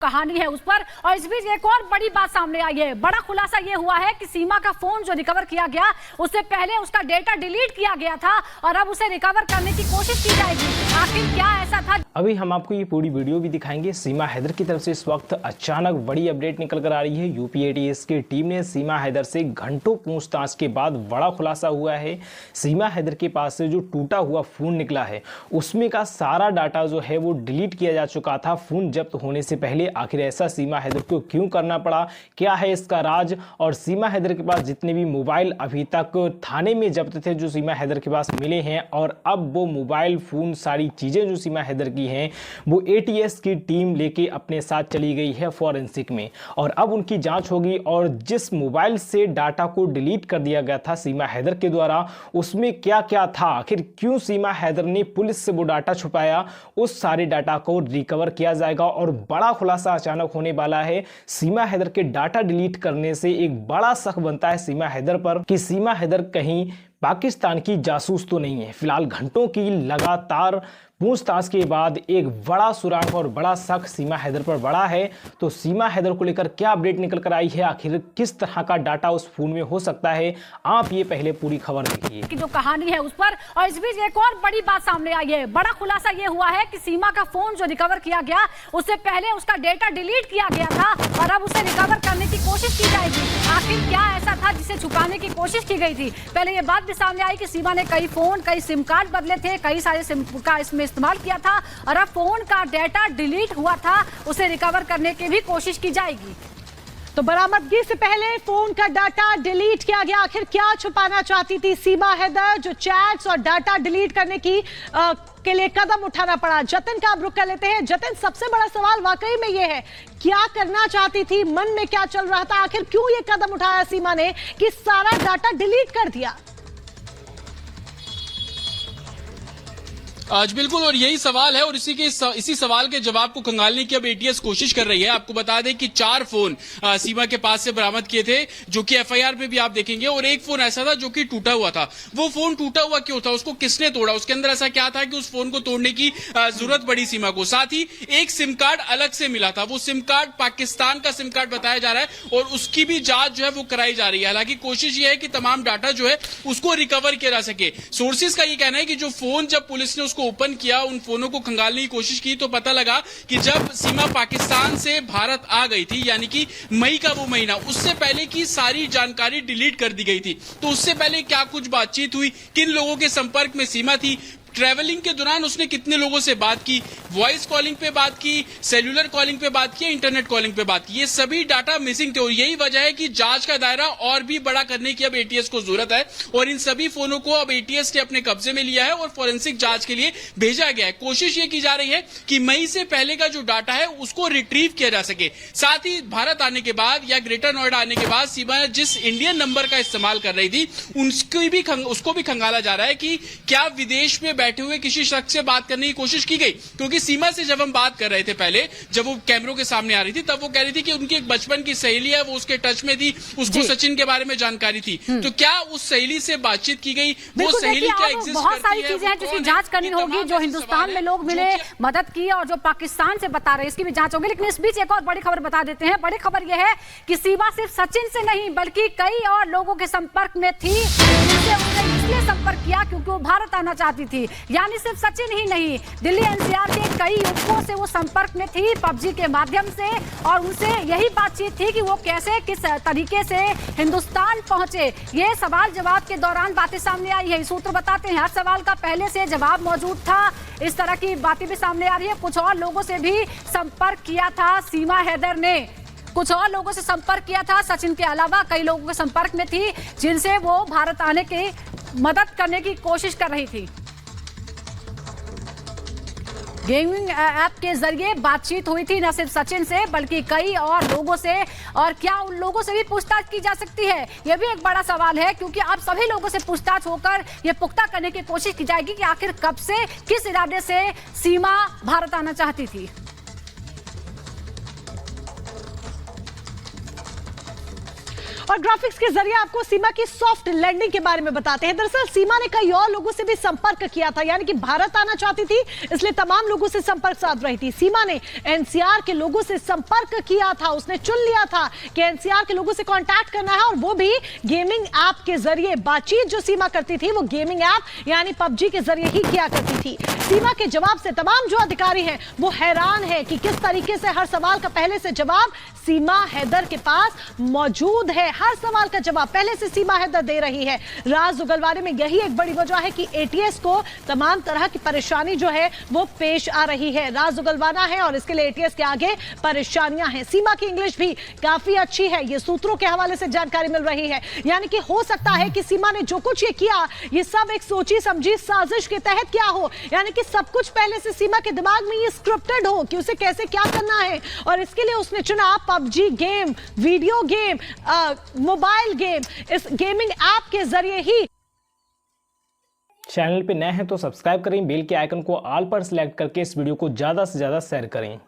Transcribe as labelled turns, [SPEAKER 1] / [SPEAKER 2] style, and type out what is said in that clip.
[SPEAKER 1] कहानी है उस पर। और इस बीच एक और बड़ी बात सामने आई है। बड़ा खुलासा ये हुआ है कि सीमा का फोन जो रिकवर किया गया उससे पहले उसका डेटा डिलीट किया गया था और अब उसे रिकवर करने की कोशिश की जाएगी। आखिर क्या ऐसा था?
[SPEAKER 2] अभी हम आपको ये पूरी वीडियो भी दिखाएंगे। सीमा हैदर की तरफ से इस वक्त अचानक बड़ी अपडेट निकल कर आ रही है। यूपी एटीएस की टीम ने सीमा हैदर से घंटों पूछताछ के बाद बड़ा खुलासा हुआ है। सीमा हैदर के पास से जो टूटा हुआ फोन निकला है उसमें का सारा डाटा जो है वो डिलीट किया जा चुका था फोन जब्त होने से पहले। आखिर ऐसा सीमा हैदर को क्यों करना पड़ा, क्या है इसका राज? और सीमा हैदर के पास जितने भी मोबाइल अभी तक थाने में जब्त थे जो सीमा हैदर के पास मिले हैं, और अब वो मोबाइल फोन सारी चीजें जो सीमा हैदर की हैं वो एटीएस की टीम लेके अपने साथ चली गई है फॉरेंसिक में, और अब उनकी जांच होगी। और जिस मोबाइल से डाटा को डिलीट कर दिया गया था सीमा हैदर के द्वारा उसमें क्या क्या था, आखिर क्यों सीमा हैदर ने पुलिस से वो डाटा छुपाया, उस सारे डाटा को रिकवर किया जाएगा। और बड़ा खुलासा अचानक होने वाला है। सीमा हैदर के डाटा डिलीट करने से एक बड़ा शक बनता है सीमा हैदर पर कि सीमा हैदर कहीं पाकिस्तान की जासूस तो नहीं है। फिलहाल घंटों की लगातार पूछताछ के बाद एक बड़ा सुराग और बड़ा शक सीमा हैदर पर बड़ा है। तो सीमा हैदर को लेकर क्या अपडेट निकल कर आई है, आखिर किस तरह का डाटा उस फोन में हो सकता है, आप ये पहले पूरी खबर देखिए
[SPEAKER 1] कि जो कहानी है उस पर। और इस बीच एक और बड़ी बात सामने आई है। बड़ा खुलासा ये हुआ है कि सीमा का फोन जो रिकवर किया गया उससे पहले उसका डेटा डिलीट किया गया था और अब उसे रिकवर करने की कोशिश की जाएगी। आखिर क्या ऐसा था जिसे छुपाने की कोशिश की गई थी? पहले ये बात भी सामने आई कि सीमा ने कई फोन, कई सिम कार्ड बदले थे, कई सारे सिम का इसमें इस्तेमाल किया था और अब फोन का डेटा डिलीट हुआ था, उसे रिकवर करने की भी कोशिश की जाएगी।
[SPEAKER 3] तो बरामदगी से पहले फोन का डाटा डिलीट किया गया। आखिर क्या छुपाना चाहती थी सीमा हैदर, जो चैट्स और डाटा डिलीट करने की के लिए कदम उठाना पड़ा? जतिन का आप रुख कर लेते हैं। जतिन, सबसे बड़ा सवाल वाकई में ये है, क्या करना चाहती थी, मन में क्या चल रहा था, आखिर क्यों ये कदम उठाया सीमा ने कि सारा डाटा डिलीट कर दिया?
[SPEAKER 4] आज बिल्कुल, और यही सवाल है और इसी सवाल के जवाब को खंगालने की अब एटीएस कोशिश कर रही है। आपको बता दें कि 4 फोन सीमा के पास से बरामद किए थे जो कि एफआईआर पे भी आप देखेंगे, और एक फोन ऐसा था जो कि टूटा हुआ था। वो फोन टूटा हुआ क्यों था, उसको किसने तोड़ा, उसके अंदर ऐसा क्या था कि उस फोन को तोड़ने की जरूरत पड़ी सीमा को? साथ ही एक सिम कार्ड अलग से मिला था, वो सिम कार्ड पाकिस्तान का सिम कार्ड बताया जा रहा है और उसकी भी जांच जो है वो कराई जा रही है। हालांकि कोशिश ये है कि तमाम डाटा जो है उसको रिकवर किया जा सके। सोर्सेज का ये कहना है कि जो फोन जब पुलिस ने ओपन किया, उन फोनों को खंगालने की कोशिश की तो पता लगा कि जब सीमा पाकिस्तान से भारत आ गई थी, यानी कि मई का वो महीना, उससे पहले की सारी जानकारी डिलीट कर दी गई थी। तो उससे पहले क्या कुछ बातचीत हुई, किन लोगों के संपर्क में सीमा थी, ट्रैवलिंग के दौरान उसने कितने लोगों से बात की, वॉइस कॉलिंग पे बात की, सेल्यूलर कॉलिंग पे बात की, इंटरनेट कॉलिंग पे बात की, ये सभी डाटा मिसिंग थे। और यही वजह है कि जांच का दायरा और भी बड़ा करने की अब एटीएस को जरूरत है और इन सभी फोनों को अब एटीएस ने अपने कब्जे में लिया है और फॉरेंसिक जांच के लिए भेजा गया है। कोशिश ये की जा रही है कि मई से पहले का जो डाटा है उसको रिट्रीव किया जा सके। साथ ही भारत आने के बाद या ग्रेटर नोएडा आने के बाद सीमा जिस इंडियन नंबर का इस्तेमाल कर रही थी उसको भी खंगाला जा रहा है कि क्या विदेश में बैठे हुए किसी शख्स से बात करने की कोशिश की गई। क्योंकि सीमा से जब हम बात कर रहे थे पहले, जब वो कैमरों के सामने आ रही थी, तब वो कह रही थी कि उनकी एक बचपन की सहेली है, वो उसके टच में थी, उसको सचिन के बारे में जानकारी थी। तो क्या उस सहेली से बातचीत की गई? वो सहेली क्या एग्जिस्ट करती है?
[SPEAKER 1] बहुत सारी चीजें हैं जिसकी जांच करनी होगी। जो हिंदुस्तान में लोग मिले, मदद की, और जो पाकिस्तान से बता रहे हैं इसकी भी जांच होगी। लेकिन इस बीच एक और बड़ी खबर बता देते हैं। बड़ी खबर यह है कि सीमा सिर्फ सचिन से नहीं बल्कि कई और लोगों के संपर्क में थी, जिससे उन्होंने इसलिए संपर्क किया क्योंकि वो भारत आना चाहती थी। यानी सिर्फ सचिन ही नहीं, दिल्ली एनसीआर के कई युवकों से वो संपर्क में थी पबजी के माध्यम से, और उनसे यही बातचीत थी कि वो कैसे किस तरीके से हिंदुस्तान पहुंचे। ये सवाल जवाब के दौरान बातें सामने आई है। सूत्र बताते हैं हर सवाल का पहले से जवाब मौजूद था। इस तरह की बातें भी सामने आ रही है। कुछ और लोगों से भी संपर्क किया था सीमा हैदर ने, कुछ और लोगों से संपर्क किया था। सचिन के अलावा कई लोगों के संपर्क में थी जिनसे वो भारत आने की मदद करने की कोशिश कर रही थी। गेमिंग ऐप के जरिए बातचीत हुई थी न सिर्फ सचिन से बल्कि कई और लोगों से, और क्या उन लोगों से भी पूछताछ की जा सकती है, यह भी एक बड़ा सवाल है। क्योंकि अब सभी लोगों से पूछताछ होकर यह पुख्ता करने की कोशिश की जाएगी कि आखिर कब से, किस इरादे से सीमा भारत आना चाहती थी।
[SPEAKER 3] और ग्राफिक्स के जरिए आपको सीमा की सॉफ्ट लैंडिंग के बारे में बताते हैं। दरअसल सीमा ने कई और लोगों से भी संपर्क किया था, यानी कि भारत आना चाहती थी, इसलिए तमाम लोगों से संपर्क साध रही थी। सीमा ने एनसीआर के लोगों से संपर्क किया था, उसने चुन लिया था कि एनसीआर के लोगों से कांटेक्ट करना है, और वो भी गेमिंग ऐप के जरिए। बातचीत जो सीमा करती थी वो गेमिंग ऐप यानी पबजी के जरिए ही किया करती थी। सीमा के जवाब से तमाम जो अधिकारी हैं वो हैरान है कि किस तरीके से हर सवाल का पहले से जवाब सीमा हैदर के पास मौजूद है। हर सवाल का जवाब पहले से सीमा हैदर दे रही है। राज उगलवाने में यही एक बड़ी वजह है कि एटीएस को तमाम तरह की परेशानी जो है वो पेश आ रही है। राज उगलवाना है और इसके लिए एटीएस के आगे परेशानियां हैं। सीमा की इंग्लिश भी काफी अच्छी है, ये सूत्रों के हवाले से जानकारी मिल रही है। यानी कि हो सकता है कि सीमा ने जो कुछ ये किया ये सब एक सोची समझी साजिश के तहत क्या हो, यानी कि सब कुछ पहले से सीमा के दिमाग में ये स्क्रिप्टेड हो कि उसे कैसे क्या करना है, और इसके लिए उसने चुना PUBG game, video game, mobile game, इस गेमिंग ऐप के जरिए ही।
[SPEAKER 2] चैनल पे नए हैं तो सब्सक्राइब करें, बेल के आइकन को ऑल पर सिलेक्ट करके इस वीडियो को ज़्यादा से ज़्यादा शेयर करें।